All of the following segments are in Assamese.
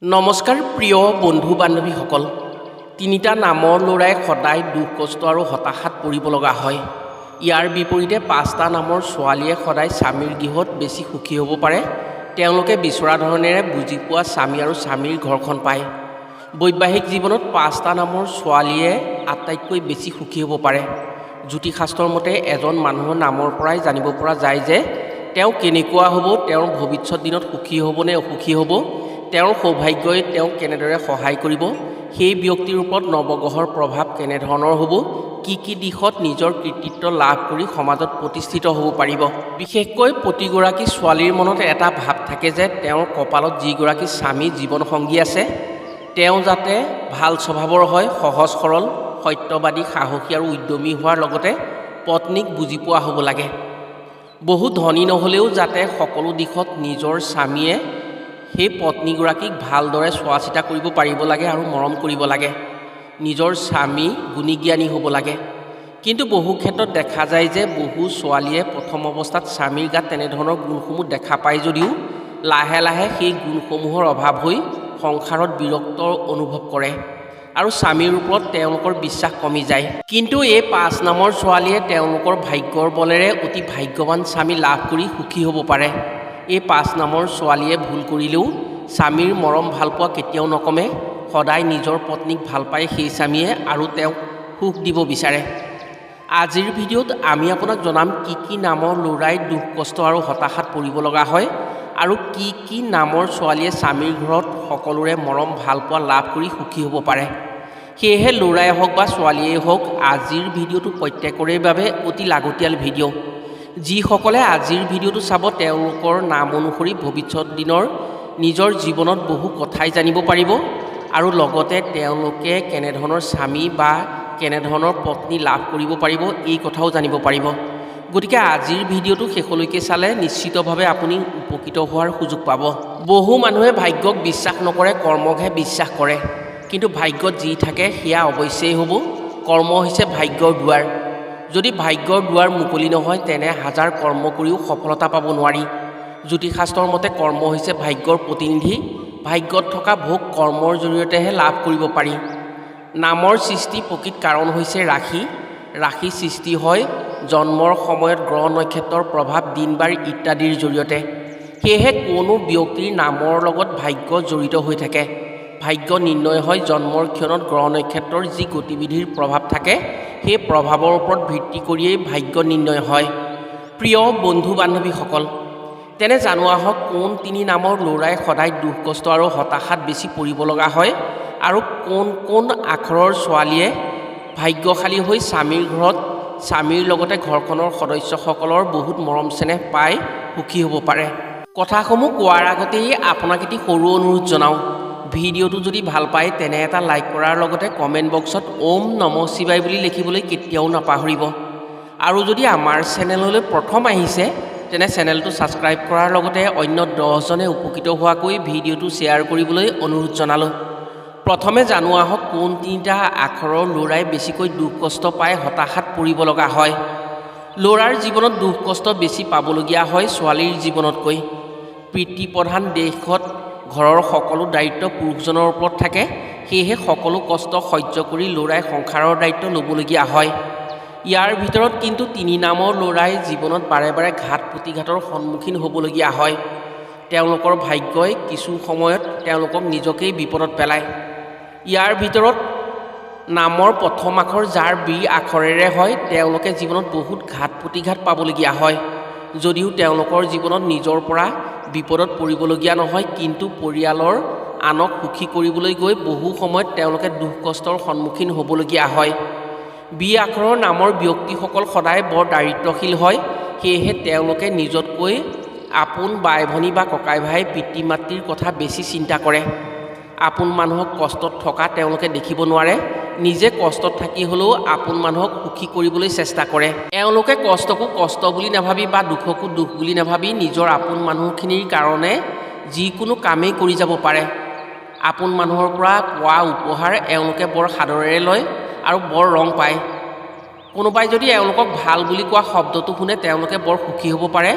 নমস্কাৰ প্ৰিয় বন্ধু বান্ধৱীসকল। তিনিটা নামৰ ল'ৰাই সদায় দুখ কষ্ট আৰু হতাশাত পৰিব লগা হয়। ইয়াৰ বিপৰীতে পাঁচটা নামৰ ছোৱালীয়ে সদায় স্বামীৰ গৃহত বেছি সুখী হ'ব পাৰে। তেওঁলোকে বিচৰা ধৰণেৰে বুজি পোৱা স্বামী আৰু স্বামীৰ ঘৰখন পায়। বৈবাহিক জীৱনত পাঁচটা নামৰ ছোৱালীয়ে আটাইতকৈ বেছি সুখী হ'ব পাৰে। জ্যোতিষশাস্ত্ৰৰ মতে এজন মানুহৰ নামৰ পৰাই জানিব পৰা যায় যে তেওঁ কেনেকুৱা হ'ব, তেওঁৰ ভৱিষ্যত দিনত সুখী হ'ব নে অসুখী হ'ব, তেওঁৰ সৌভাগ্যই তেওঁক কেনেদৰে সহায় কৰিব, সেই ব্যক্তিৰ ওপৰত নৱগ্ৰহৰ প্ৰভাৱ কেনেধৰণৰ হ'ব, কি দিশত নিজৰ কৃতিত্ব লাভ কৰি সমাজত প্ৰতিষ্ঠিত হ'ব পাৰিব। বিশেষকৈ প্ৰতিগৰাকী ছোৱালীৰ মনত এটা ভাৱ থাকে যে তেওঁৰ কপালত যিগৰাকী স্বামী জীৱনসংগী আছে তেওঁ যাতে ভাল স্বভাৱৰ হয়, সহজ সৰল, সত্যবাদী, সাহসী আৰু উদ্যমী হোৱাৰ লগতে পত্নীক বুজি পোৱা হ'ব লাগে। বহু ধনী নহ'লেও যাতে সকলো দিশত নিজৰ স্বামীয়ে সেই পত্নীগৰাকীক ভালদৰে চোৱা চিতা কৰিব পাৰিব লাগে আৰু মৰম কৰিব লাগে। নিজৰ স্বামী গুণী জ্ঞানী হ'ব লাগে। কিন্তু বহু ক্ষেত্ৰত দেখা যায় যে বহু ছোৱালীয়ে প্ৰথম অৱস্থাত স্বামীৰ গাত তেনেধৰণৰ গুণসমূহ দেখা পায় যদিও লাহে লাহে সেই গুণসমূহৰ অভাৱ হৈ সংসাৰত বিৰক্ত অনুভৱ কৰে আৰু স্বামীৰ ওপৰত তেওঁলোকৰ বিশ্বাস কমি যায়। কিন্তু এই পাঁচ নামৰ ছোৱালীয়ে তেওঁলোকৰ ভাগ্যৰ বলেৰে অতি ভাগ্যৱান স্বামী লাভ কৰি সুখী হ'ব পাৰে। এই পাঁচ নামৰ ছোৱালীয়ে ভুল কৰিলেও স্বামীৰ মৰম ভালপোৱা কেতিয়াও নকমে। সদায় নিজৰ পত্নীক ভাল পায় সেই স্বামীয়ে আৰু তেওঁক সুখ দিব বিচাৰে। আজিৰ ভিডিঅ'ত আমি আপোনাক জনাম কি নামৰ ল'ৰাই দুখ কষ্ট আৰু হতাশাত পৰিব লগা হয় আৰু কি নামৰ ছোৱালীয়ে স্বামীৰ ঘৰত সকলোৰে মৰম ভালপোৱা লাভ কৰি সুখী হ'ব পাৰে। সেয়েহে ল'ৰাই হওক বা ছোৱালীয়েই হওক, আজিৰ ভিডিঅ'টো প্ৰত্যেকৰে বাবে অতি লাগতিয়াল ভিডিঅ'। যিসকলে আজিৰ ভিডিঅ'টো চাব তেওঁলোকৰ নাম অনুসৰি ভৱিষ্যত দিনৰ নিজৰ জীৱনত বহু কথাই জানিব পাৰিব আৰু লগতে তেওঁলোকে কেনেধৰণৰ স্বামী বা কেনেধৰণৰ পত্নী লাভ কৰিব পাৰিব এই কথাও জানিব পাৰিব। গতিকে আজিৰ ভিডিঅ'টো শেষলৈকে চালে নিশ্চিতভাৱে আপুনি উপকৃত হোৱাৰ সুযোগ পাব। বহু মানুহে ভাগ্যক বিশ্বাস নকৰে, কৰ্মকহে বিশ্বাস কৰে। কিন্তু ভাগ্যত যি থাকে সেয়া অৱশ্যেই হ'ব। কৰ্ম হৈছে ভাগ্যৰ দুৱাৰ। যদি ভাগ্যৰ দুৱাৰ মুকলি নহয় তেনে হাজাৰ কৰ্ম কৰিও সফলতা পাব নোৱাৰি। জ্যোতিষশাস্ত্ৰৰ মতে কৰ্ম হৈছে ভাগ্যৰ প্ৰতিনিধি। ভাগ্যত থকা ভোগ কৰ্মৰ জৰিয়তেহে লাভ কৰিব পাৰি। নামৰ সৃষ্টি প্ৰকৃত কাৰণ হৈছে ৰাশি। ৰাশি সৃষ্টি হয় জন্মৰ সময়ত গ্ৰহ নক্ষত্ৰৰ প্ৰভাৱ, দিন বাৰ ইত্যাদিৰ জৰিয়তে। সেয়েহে কোনো ব্যক্তিৰ নামৰ লগত ভাগ্য জড়িত হৈ থাকে। ভাগ্য নিৰ্ণয় হয় জন্মৰ ক্ষণত গ্ৰহ নক্ষত্ৰৰ যি গতিবিধিৰ প্ৰভাৱ থাকে সেই প্ৰভাৱৰ ওপৰত ভিত্তি কৰিয়েই ভাগ্য নিৰ্ণয় হয়। প্ৰিয় বন্ধু বান্ধৱীসকল, তেনে জানোৱা হওক কোন তিনি নামৰ ল'ৰাই সদায় দুখ কষ্ট আৰু হতাশাত বেছি পৰিব লগা হয় আৰু কোন আখৰৰ ছোৱালীয়ে ভাগ্যশালী হৈ স্বামীৰ ঘৰত স্বামীৰ লগতে ঘৰখনৰ সদস্যসকলৰ বহুত মৰম চেনেহ পাই সুখী হ'ব পাৰে। কথাসমূহ কোৱাৰ আগতেই আপোনাক এটি সৰু অনুৰোধ জনাওঁ। ভিডিঅ'টো যদি ভাল পায় তেনে এটা লাইক কৰাৰ লগতে কমেণ্ট বক্সত ওম নমঃ শিৱায় বুলি লিখিবলৈ কেতিয়াও নাপাহৰিব। আৰু যদি আমাৰ চেনেললৈ প্ৰথম আহিছে তেনে চেনেলটো ছাবস্ক্ৰাইব কৰাৰ লগতে অন্য 10জনে উপকৃত হোৱাকৈ ভিডিঅ'টো শ্বেয়াৰ কৰিবলৈ অনুৰোধ জনালোঁ। প্ৰথমে জানোৱা হওক কোন তিনিটা আখৰৰ ল'ৰাই বেছিকৈ দুখ কষ্ট পাই হতাশাত পৰিব লগা হয়। ল'ৰাৰ জীৱনত দুখ কষ্ট বেছি পাবলগীয়া হয় ছোৱালীৰ জীৱনতকৈ। পিতৃপ্ৰধান দেশত ঘৰৰ সকলো দায়িত্ব পুৰুষজনৰ ওপৰত থাকে। সেয়েহে সকলো কষ্ট সহ্য কৰি ল'ৰাই সংসাৰৰ দায়িত্ব ল'বলগীয়া হয়। ইয়াৰ ভিতৰত কিন্তু তিনি নামৰ ল'ৰাই জীৱনত বাৰে বাৰে ঘাত প্ৰতিঘাতৰ সন্মুখীন হ'বলগীয়া হয়। তেওঁলোকৰ ভাগ্যই কিছু সময়ত তেওঁলোকক নিজকেই বিপদত পেলায়। ইয়াৰ ভিতৰত নামৰ প্ৰথম আখৰ যাৰ বি আখৰেৰে হয় তেওঁলোকে জীৱনত বহুত ঘাত প্ৰতিঘাত পাবলগীয়া হয়। যদিও তেওঁলোকৰ জীৱনত নিজৰ পৰা বিপদত পৰিবলগীয়া নহয়, কিন্তু পৰিয়ালৰ আনক সুখী কৰিবলৈ গৈ বহু সময়ত তেওঁলোকে দুখ কষ্টৰ সন্মুখীন হ'বলগীয়া হয়। বি আখৰৰ নামৰ ব্যক্তিসকল সদায় বৰ দাৰিদ্ৰশীল হয়। সেয়েহে তেওঁলোকে নিজতকৈ আপোন বাই ভনী বা ককাই ভাই পিতৃ মাতৃৰ কথা বেছি চিন্তা কৰে। আপোন মানুহক কষ্টত থকা তেওঁলোকে দেখিব নোৱাৰে। নিজে কষ্টত থাকি হ'লেও আপোন মানুহক সুখী কৰিবলৈ চেষ্টা কৰে। এওঁলোকে কষ্টকো কষ্ট বুলি নাভাবি বা দুখকো দুখ বুলি নাভাবি নিজৰ আপোন মানুহখিনিৰ কাৰণে যিকোনো কামেই কৰি যাব পাৰে। আপোন মানুহৰ পৰা পোৱা উপহাৰ এওঁলোকে বৰ সাদৰেৰে লয় আৰু বৰ ৰং পায়। কোনোবাই যদি এওঁলোকক ভাল বুলি কোৱা শব্দটো শুনে তেওঁলোকে বৰ সুখী হ'ব পাৰে।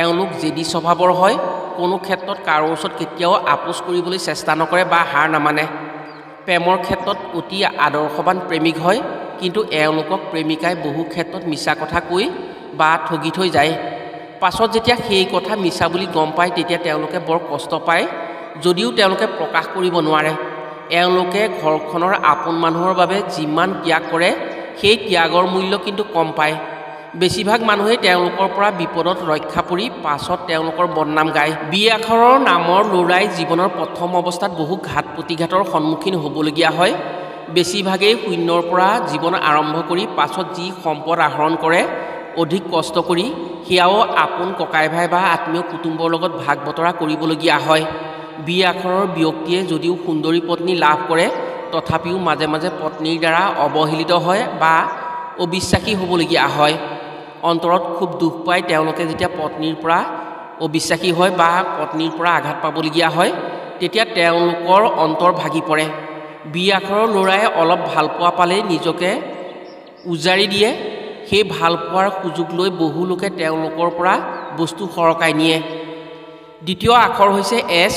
এওঁলোক জেদী স্বভাৱৰ হয়। কোনো ক্ষেত্ৰত কাৰো ওচৰত কেতিয়াও আপোচ কৰিবলৈ চেষ্টা নকৰে বা হাৰ নামানে। প্ৰেমৰ ক্ষেত্ৰত অতি আদৰ্শৱান প্ৰেমিক হয়, কিন্তু এওঁলোকক প্ৰেমিকাই বহু ক্ষেত্ৰত মিছা কথা কৈ বা ঠগি থৈ যায়। পাছত যেতিয়া সেই কথা মিছা বুলি গম পায় তেতিয়া তেওঁলোকে বৰ কষ্ট পায়, যদিও তেওঁলোকে প্ৰকাশ কৰিব নোৱাৰে। এওঁলোকে ঘৰখনৰ আপোন মানুহৰ বাবে যিমান ত্যাগ কৰে সেই ত্যাগৰ মূল্য কিন্তু কম পায়। বেছিভাগ মানুহেই তেওঁলোকৰ পৰা বিপদত ৰক্ষা পৰি পাছত তেওঁলোকৰ বদনাম গায়। বি আখৰৰ নামৰ ল'ৰাই জীৱনৰ প্ৰথম অৱস্থাত বহু ঘাত প্ৰতিঘাতৰ সন্মুখীন হ'বলগীয়া হয়। বেছিভাগেই শূন্যৰ পৰা জীৱন আৰম্ভ কৰি পাছত যি সম্পদ আহৰণ কৰে অধিক কষ্ট কৰি সেয়াও আপোন ককাই ভাই বা আত্মীয় কুটুম্বৰ লগত ভাগ বতৰা কৰিবলগীয়া হয়। বি আখৰৰ ব্যক্তিয়ে যদিও সুন্দৰী পত্নী লাভ কৰে তথাপিও মাজে মাজে পত্নীৰ দ্বাৰা অৱহেলিত হয় বা অবিশ্বাসী হ'বলগীয়া হয়। অন্তৰত খুব দুখ পাই তেওঁলোকে যেতিয়া পত্নীৰ পৰা অবিশ্বাসী হয় বা পত্নীৰ পৰা আঘাত পাবলগীয়া হয় তেতিয়া তেওঁলোকৰ অন্তৰ ভাগি পৰে। বি আখৰৰ ল'ৰাই অলপ ভালপোৱা পালেই নিজকে উজাৰি দিয়ে। সেই ভালপোৱাৰ সুযোগ লৈ বহু লোকে তেওঁলোকৰ পৰা বস্তু সৰকাই নিয়ে। দ্বিতীয় আখৰ হৈছে এছ।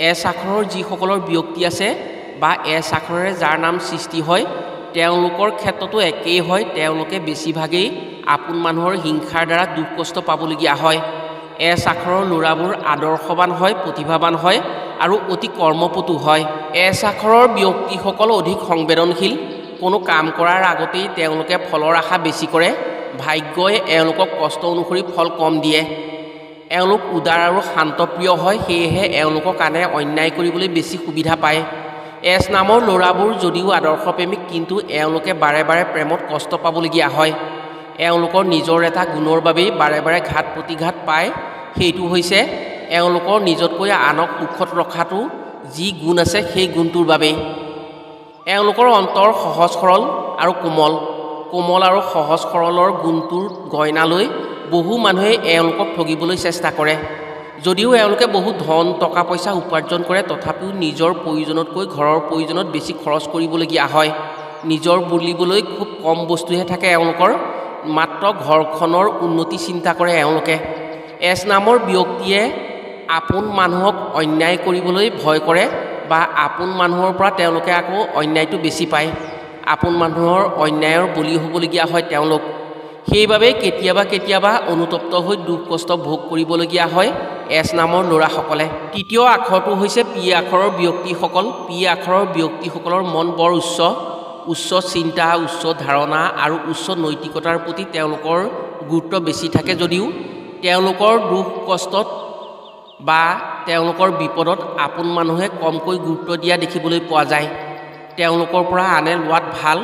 এছ আখৰৰ যিসকলৰ ব্যক্তি আছে বা এছ আখৰেৰে যাৰ নাম সৃষ্টি হয় তেওঁলোকৰ ক্ষেত্ৰতো একেই হয়। তেওঁলোকে বেছিভাগেই আপোন মানুহৰ হিংসাৰ দ্বাৰা দুখ কষ্ট পাবলগীয়া হয়। এছ আখৰৰ ল'ৰাবোৰ আদৰ্শৱান হয়, প্ৰতিভাৱান হয় আৰু অতি কৰ্মপটু হয়। এছ আখৰৰ ব্যক্তিসকল অধিক সংবেদনশীল। কোনো কাম কৰাৰ আগতেই তেওঁলোকে ফলৰ আশা বেছি কৰে। ভাগ্যই এওঁলোকক কষ্ট অনুসৰি ফল কম দিয়ে। এওঁলোক উদাৰ আৰু শান্তপ্ৰিয় হয়, সেয়েহে এওঁলোকক আনে অন্যায় কৰিবলৈ বেছি সুবিধা পায়। এছ নামৰ ল'ৰাবোৰ যদিও আদৰ্শ প্ৰেমিক কিন্তু এওঁলোকে বাৰে বাৰে প্ৰেমত কষ্ট পাবলগীয়া হয়। এওঁলোকৰ নিজৰ এটা গুণৰ বাবেই বাৰে বাৰে ঘাত প্ৰতিঘাত পায়, সেইটো হৈছে এওঁলোকৰ নিজতকৈ আনক সুখত ৰখাটো যি গুণ আছে সেই গুণটোৰ বাবেই। এওঁলোকৰ অন্তৰ সহজ সৰল আৰু কোমল। কোমল আৰু সহজ সৰলৰ গুণটোৰ গইনা লৈ বহু মানুহে এওঁলোকক ঠগিবলৈ চেষ্টা কৰে। যদিও এওঁলোকে বহু ধন টকা পইচা উপাৰ্জন কৰে তথাপিও নিজৰ প্ৰয়োজনতকৈ ঘৰৰ প্ৰয়োজনত বেছি খৰচ কৰিবলগীয়া হয়। নিজৰ বুলিবলৈ খুব কম বস্তুহে থাকে এওঁলোকৰ, মাত্ৰ ঘৰখনৰ উন্নতি চিন্তা কৰে এওঁলোকে। এছ নামৰ ব্যক্তিয়ে আপোন মানুহক অন্যায় কৰিবলৈ ভয় কৰে বা আপোন মানুহৰ পৰা তেওঁলোকে আকৌ অন্যায়টো বেছি পায়। আপোন মানুহৰ অন্যায়ৰ বলি হ'বলগীয়া হয় তেওঁলোক। সেইবাবে কেতিয়াবা কেতিয়াবা অনুতপ্ত হৈ দুখ কষ্ট ভোগ কৰিবলগীয়া হয় এছ নামৰ ল'ৰাসকলে। তৃতীয় আখৰটো হৈছে পি আখৰৰ ব্যক্তিসকল। পি আখৰৰ ব্যক্তিসকলৰ মন বৰ উচ্চ। উচ্চ চিন্তা, উচ্চ ধাৰণা আৰু উচ্চ নৈতিকতাৰ প্ৰতি তেওঁলোকৰ গুৰুত্ব বেছি থাকে যদিও তেওঁলোকৰ দুখ কষ্টত বা তেওঁলোকৰ বিপদত আপোন মানুহে কমকৈ গুৰুত্ব দিয়া দেখিবলৈ পোৱা যায়। তেওঁলোকৰ পৰা আনে লোৱাত ভাল,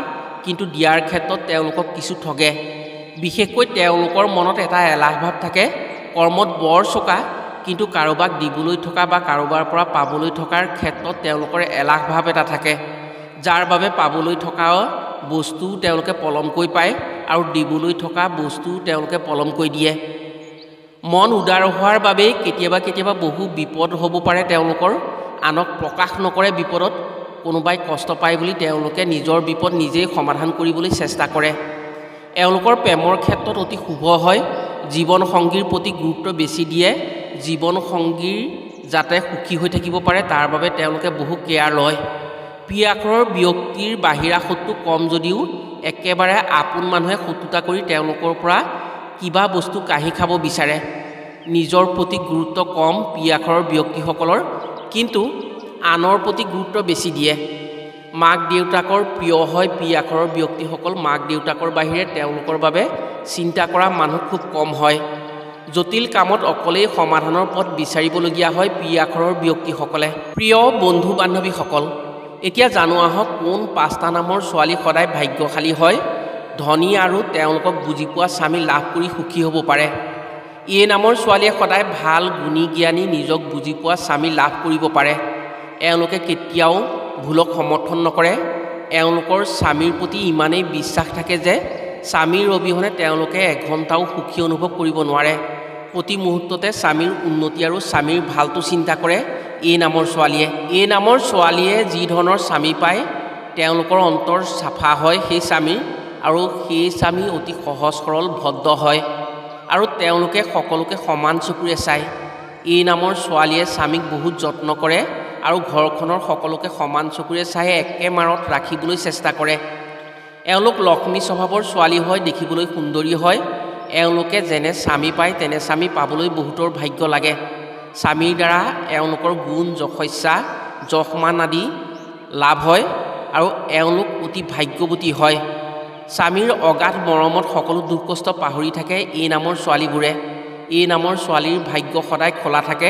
কিন্তু দিয়াৰ ক্ষেত্ৰত তেওঁলোকক কিছু ঠগে। বিশেষকৈ তেওঁলোকৰ মনত এটা এলাহ ভাৱ থাকে। কৰ্মত বৰ চোকা, কিন্তু কাৰোবাক দিবলৈ থকা বা কাৰোবাৰ পৰা পাবলৈ থকাৰ ক্ষেত্ৰত তেওঁলোকৰ এলাহ ভাৱ এটা থাকে, যাৰ বাবে পাবলৈ থকা বস্তু তেওঁলোকে পলমকৈ পায় আৰু দিবলৈ থকা বস্তু তেওঁলোকে পলমকৈ দিয়ে। মন উদাৰ হোৱাৰ বাবেই কেতিয়াবা কেতিয়াবা বহু বিপদ হ'ব পাৰে তেওঁলোকৰ। আনক প্ৰকাশ নকৰে বিপদত। কোনোবাই কষ্ট পায় বুলি তেওঁলোকে নিজৰ বিপদ নিজেই সমাধান কৰিবলৈ চেষ্টা কৰে। এওঁলোকৰ প্ৰেমৰ ক্ষেত্ৰত অতি শুভ হয়। জীৱন সংগীৰ প্ৰতি গুৰুত্ব বেছি দিয়ে। জীৱন সংগীৰ যাতে সুখী হৈ থাকিব পাৰে তাৰ বাবে তেওঁলোকে বহু কেয়াৰ লয়। পি আখৰৰ ব্যক্তিৰ বাহিৰা শত্ৰু কম যদিও একেবাৰে আপোন মানুহে শত্ৰুতা কৰি তেওঁলোকৰ পৰা কিবা বস্তু কাঢ়ি খাব বিচাৰে। নিজৰ প্ৰতি গুৰুত্ব কম পি আখৰৰ ব্যক্তিসকলৰ, কিন্তু আনৰ প্ৰতি গুৰুত্ব বেছি দিয়ে। মাক দেউতাকৰ প্ৰিয় হয় পি আখৰৰ ব্যক্তিসকল। মাক দেউতাকৰ বাহিৰে তেওঁলোকৰ বাবে চিন্তা কৰা মানুহ খুব কম হয়। জটিল কামত অকলেই সমাধানৰ পথ বিচাৰিবলগীয়া হয় পি আখৰৰ ব্যক্তিসকলে। প্ৰিয় বন্ধু বান্ধৱীসকল, এতিয়া জানো আহক কোন 5টা নামৰ ছোৱালী সদায় ভাগ্যশালী হয়, ধনী আৰু তেওঁলোকক বুজি পোৱা স্বামী লাভ কৰি সুখী হ'ব পাৰে। এ নামৰ ছোৱালীয়ে সদায় ভাল গুণী জ্ঞানী নিজক বুজি পোৱা স্বামী লাভ কৰিব পাৰে। এওঁলোকে কেতিয়াও ভুলক সমৰ্থন নকৰে। এওঁলোকৰ স্বামীৰ প্ৰতি ইমানেই বিশ্বাস থাকে যে স্বামীৰ অবিহনে তেওঁলোকে এঘণ্টাও সুখী অনুভৱ কৰিব নোৱাৰে। প্ৰতি মুহূৰ্ততে স্বামীৰ উন্নতি আৰু স্বামীৰ ভালটো চিন্তা কৰে এ নামৰ ছোৱালীয়ে। এ নামৰ ছোৱালীয়ে যি ধৰণৰ স্বামী পায় তেওঁলোকৰ অন্তৰ চাফা হয় সেই স্বামীৰ, আৰু সেই স্বামী অতি সহজ সৰল ভদ্ৰ হয় আৰু তেওঁলোকে সকলোকে সমান চকুৰে চায়। এই নামৰ ছোৱালীয়ে স্বামীক বহুত যত্ন কৰে আৰু ঘৰখনৰ সকলোকে সমান চকুৰে চাই একেমাৰত ৰাখিবলৈ চেষ্টা কৰে। এওঁলোক লক্ষ্মী স্বভাৱৰ ছোৱালী হয়, দেখিবলৈ সুন্দৰী হয়। এওঁলোকে যেনে স্বামী পায় তেনে স্বামী পাবলৈ বহুতৰ ভাগ্য লাগে। স্বামীৰ দ্বাৰা এওঁলোকৰ গুণ, যশস্যা, যশমান আদি লাভ হয় আৰু এওঁলোক অতি ভাগ্যৱতী হয়। স্বামীৰ অগাধ মৰমত সকলো দুখ কষ্ট পাহৰি থাকে এই নামৰ ছোৱালীবোৰে। এই নামৰ ছোৱালীৰ ভাগ্য সদায় খোলা থাকে।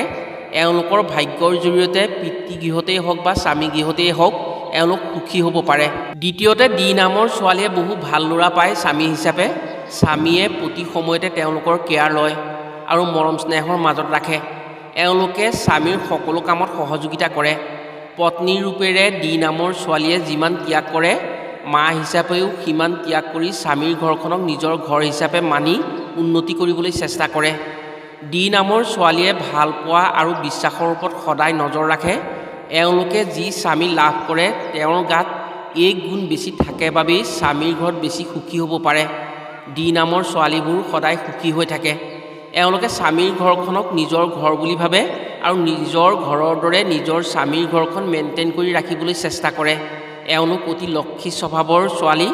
এওঁলোকৰ ভাগ্যৰ জৰিয়তে পিতৃগৃহতেই হওক বা স্বামী গৃহতেই হওক এওঁলোক সুখী হ'ব পাৰে। দ্বিতীয়তে ডি নামৰ ছোৱালীয়ে বহু ভাল ল'ৰা পায় স্বামী হিচাপে। স্বামীয়ে প্ৰতি সময়তে তেওঁলোকৰ কেয়াৰ লয় আৰু মৰম স্নেহৰ মাজত ৰাখে। এওঁলোকে স্বামীৰ সকলো কামত সহযোগিতা কৰে। পত্নীৰ ৰূপেৰে ডি নামৰ ছোৱালীয়ে যিমান ত্যাগ কৰে, মা হিচাপেও সিমান ত্যাগ কৰি স্বামীৰ ঘৰখনক নিজৰ ঘৰ হিচাপে মানি উন্নতি কৰিবলৈ চেষ্টা কৰে। ডি নামৰ ছোৱালীয়ে ভাল পোৱা আৰু বিশ্বাসৰ ওপৰত সদায় নজৰ ৰাখে। এওঁলোকে যি স্বামী লাভ কৰে তেওঁৰ গাত এই গুণ বেছি থাকে বাবেই স্বামীৰ ঘৰত বেছি সুখী হ'ব পাৰে। ডি নামৰ ছোৱালীবোৰ সদায় সুখী হৈ থাকে। এওঁলোকে স্বামীৰ ঘৰখনক নিজৰ ঘৰ বুলি ভাবে আৰু নিজৰ ঘৰৰ দৰে নিজৰ স্বামীৰ ঘৰখন মেইনটেইন কৰি ৰাখিবলৈ চেষ্টা কৰে। এওঁলোক অতি লক্ষী স্বভাৱৰ ছোৱালী।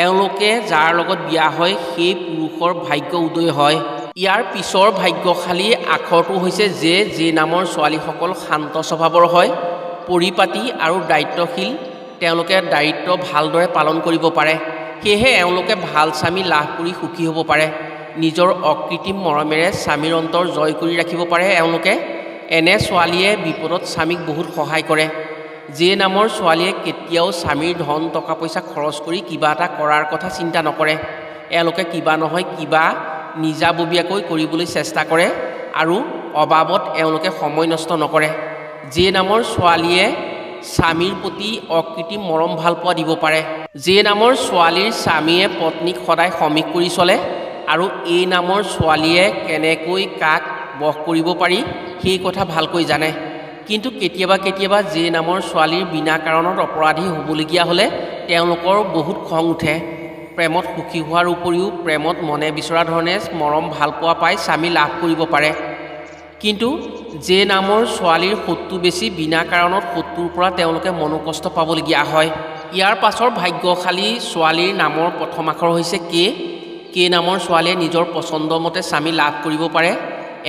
এওঁলোকে যাৰ লগত বিয়া হয় সেই পুৰুষৰ ভাগ্য উদয় হয়। ইয়াৰ পিছৰ ভাগ্যশালী আখৰটো হৈছে জে। জে নামৰ ছোৱালীসকল শান্ত স্বভাৱৰ হয়, পৰিপাটি আৰু দায়িত্বশীল। তেওঁলোকে দায়িত্ব ভালদৰে পালন কৰিব পাৰে। সেয়েহে এওঁলোকে ভাল স্বামী লাভ কৰি সুখী হ'ব পাৰে। নিজৰ অকৃত্ৰিম মৰমেৰে স্বামীৰ অন্তৰ জয় কৰি ৰাখিব পাৰে এওঁলোকে। এনে ছোৱালীয়ে বিপদত স্বামীক বহুত সহায় কৰে। জে নামৰ ছোৱালীয়ে কেতিয়াও স্বামীৰ ধন টকা পইচা খৰচ কৰি কিবা এটা কৰাৰ কথা চিন্তা নকৰে। এওঁলোকে কিবা নহয় কিবা নিজাববীয়াকৈ কৰিবলৈ চেষ্টা কৰে আৰু অবাবত এওঁলোকে সময় নষ্ট নকৰে। জে নামৰ ছোৱালীয়ে স্বামীৰ প্ৰতি অকৃত্ৰিম মৰম ভালপোৱা দিব পাৰে। জে নামৰ ছোৱালীৰ স্বামীয়ে পত্নীক সদায় সমীহ কৰি চলে আৰু এই নামৰ ছোৱালীয়ে কেনেকৈ কাক বশ কৰিব পাৰি সেই কথা ভালকৈ জানে। কিন্তু কেতিয়াবা কেতিয়াবা জে নামৰ ছোৱালীৰ বিনা কাৰণত অপৰাধী হ'বলগীয়া হ'লে তেওঁলোকৰ বহুত খং উঠে। প্ৰেমত সুখী হোৱাৰ উপৰিও প্ৰেমত মনে বিচৰা ধৰণে মৰম ভালপোৱা পাই স্বামী লাভ কৰিব পাৰে। কিন্তু জে নামৰ ছোৱালীৰ শত্ৰু বেছি। বিনা কাৰণত শত্ৰুৰ পৰা তেওঁলোকে মনোকষ্ট পাবলগীয়া হয়। ইয়াৰ পাছৰ ভাগ্যশালী ছোৱালীৰ নামৰ প্ৰথম আখৰ হৈছে কে। কে নামৰ ছোৱালীয়ে নিজৰ পচন্দ মতে স্বামী লাভ কৰিব পাৰে।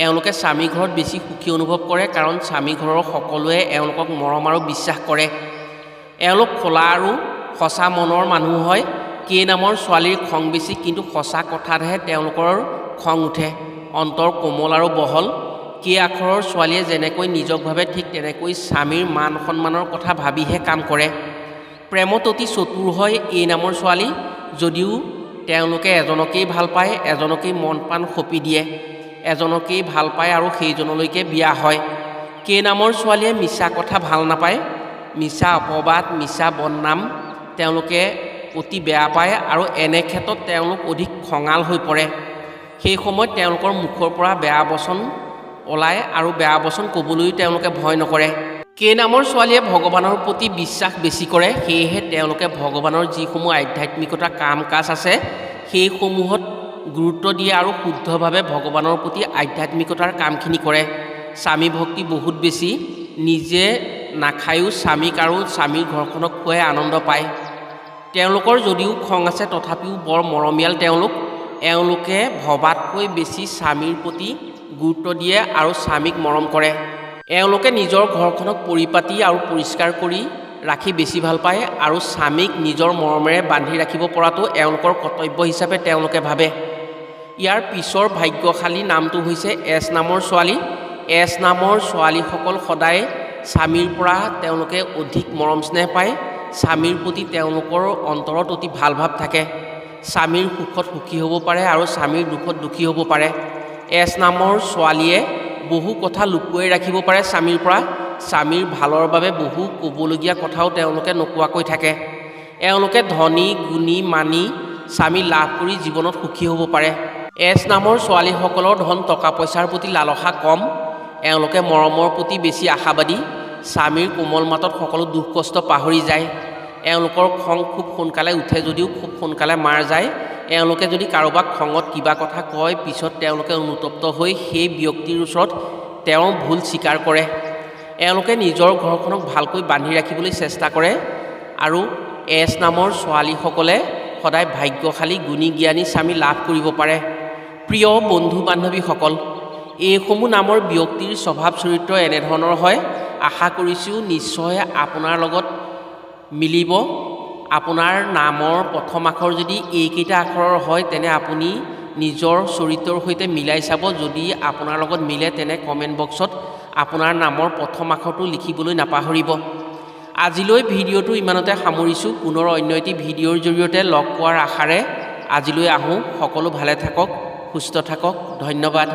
এওঁলোকে স্বামী ঘৰত বেছি সুখী অনুভৱ কৰে কাৰণ স্বামী ঘৰৰ সকলোৱে এওঁলোকক মৰম আৰু বিশ্বাস কৰে। এওঁলোক খোলা আৰু সঁচা মনৰ মানুহ হয়। কে নামৰ ছোৱালীৰ খং বেছি, কিন্তু সঁচা কথাতহে তেওঁলোকৰ খং উঠে। অন্তৰ কোমল আৰু বহল। কে আখৰৰ ছোৱালীয়ে যেনেকৈ নিজক ভাবে ঠিক তেনেকৈ স্বামীৰ মান সন্মানৰ কথা ভাবিহে কাম কৰে। প্ৰেমত অতি চতুৰ হয় এই নামৰ ছোৱালী। যদিও তেওঁলোকে এজনকেই ভাল পায়, এজনকেই মন প্ৰাণ সঁপি দিয়ে, এজনকেই ভাল পায় আৰু সেইজনলৈকে বিয়া হয়। কে নামৰ ছোৱালীয়ে মিছা কথা ভাল নাপায়। মিছা অপবাদ, মিছা বদনাম তেওঁলোকে অতি বেয়া পায় আৰু এনে ক্ষেত্ৰত তেওঁলোক অধিক খঙাল হৈ পৰে। সেই সময়ত তেওঁলোকৰ মুখৰ পৰা বেয়া বচন ওলায় আৰু বেয়া বচন ক'বলৈও তেওঁলোকে ভয় নকৰে। কে নামৰ ছোৱালীয়ে ভগৱানৰ প্ৰতি বিশ্বাস বেছি কৰে। সেয়েহে তেওঁলোকে ভগৱানৰ যিসমূহ আধ্যাত্মিকতা কাম কাজ আছে সেইসমূহত গুৰুত্ব দিয়ে আৰু শুদ্ধভাৱে ভগৱানৰ প্ৰতি আধ্যাত্মিকতাৰ কামখিনি কৰে। স্বামী ভক্তি বহুত বেছি। নিজে নাখায়ো স্বামীক আৰু স্বামীৰ ঘৰখনক খুৱাই আনন্দ পায়। তেওঁলোকৰ যদিও খং আছে তথাপিও বৰ মৰমীয়াল তেওঁলোক। এওঁলোকে ভবাতকৈ বেছি স্বামীৰ প্ৰতি গুৰুত্ব দিয়ে আৰু স্বামীক মৰম কৰে। এওঁলোকে নিজৰ ঘৰখনক পৰিপাটি আৰু পৰিষ্কাৰ কৰি ৰাখি বেছি ভাল পায় আৰু স্বামীক নিজৰ মৰমেৰে বান্ধি ৰাখিব পৰাটো এওঁলোকৰ কৰ্তব্য হিচাপে তেওঁলোকে ভাবে। ইয়াৰ পিছৰ ভাগ্যশালী নামটো হৈছে এছ নামৰ ছোৱালী। এছ নামৰ ছোৱালীসকল সদায় স্বামীৰ পৰা তেওঁলোকে অধিক মৰম স্নেহ পায়। স্বামীৰ প্ৰতি তেওঁলোকৰ অন্তৰত অতি ভাল ভাৱ থাকে। স্বামীৰ সুখত সুখী হ'ব পাৰে আৰু স্বামীৰ দুখত দুখী হ'ব পাৰে। এছ নামৰ ছোৱালীয়ে বহু কথা লুকুৱাই ৰাখিব পাৰে স্বামীৰ পৰা। স্বামীৰ ভালৰ বাবে বহু ক'বলগীয়া কথাও তেওঁলোকে নোকোৱাকৈ থাকে। এওঁলোকে ধনী গুণী মানি স্বামী লাভ কৰি জীৱনত সুখী হ'ব পাৰে। এছ নামৰ ছোৱালীসকলৰ ধন টকা পইচাৰ প্ৰতি লালসা কম। এওঁলোকে মৰমৰ প্ৰতি বেছি আশাবাদী। স্বামীৰ কোমল মাতত সকলো দুখ কষ্ট পাহৰি যায়। এওঁলোকৰ খং খুব সোনকালে উঠে যদিও খুব সোনকালে মাৰ যায়। এওঁলোকে যদি কাৰোবাক খঙত কিবা কথা কয় পিছত তেওঁলোকে অনুতপ্ত হৈ সেই ব্যক্তিৰ ওচৰত তেওঁ ভুল স্বীকাৰ কৰে। এওঁলোকে নিজৰ ঘৰখনক ভালকৈ বান্ধি ৰাখিবলৈ চেষ্টা কৰে আৰু এছ নামৰ ছোৱালীসকলে সদায় ভাগ্যশালী গুণী জ্ঞানী স্বামী লাভ কৰিব পাৰে। প্ৰিয় বন্ধু বান্ধৱীসকল, এইসমূহ নামৰ ব্যক্তিৰ স্বভাৱ চৰিত্ৰ এনেধৰণৰ হয়। আশা কৰিছোঁ নিশ্চয় আপোনাৰ লগত মিলিব। আপোনাৰ নামৰ প্ৰথম আখৰ যদি এইকেইটা আখৰৰ হয় তেনে আপুনি নিজৰ চৰিত্ৰৰ সৈতে মিলাই চাব। যদি আপোনাৰ লগত মিলে তেনে কমেণ্ট বক্সত আপোনাৰ নামৰ প্ৰথম আখৰটো লিখিবলৈ নাপাহৰিব। আজিলৈ ভিডিঅ'টো ইমানতে সামৰিছোঁ। পুনৰ অন্য এটি ভিডিঅ'ৰ জৰিয়তে লগ পোৱাৰ আশাৰে আজিলৈ আহোঁ। সকলো ভালে থাকক, সুস্থ থাকক। ধন্যবাদ।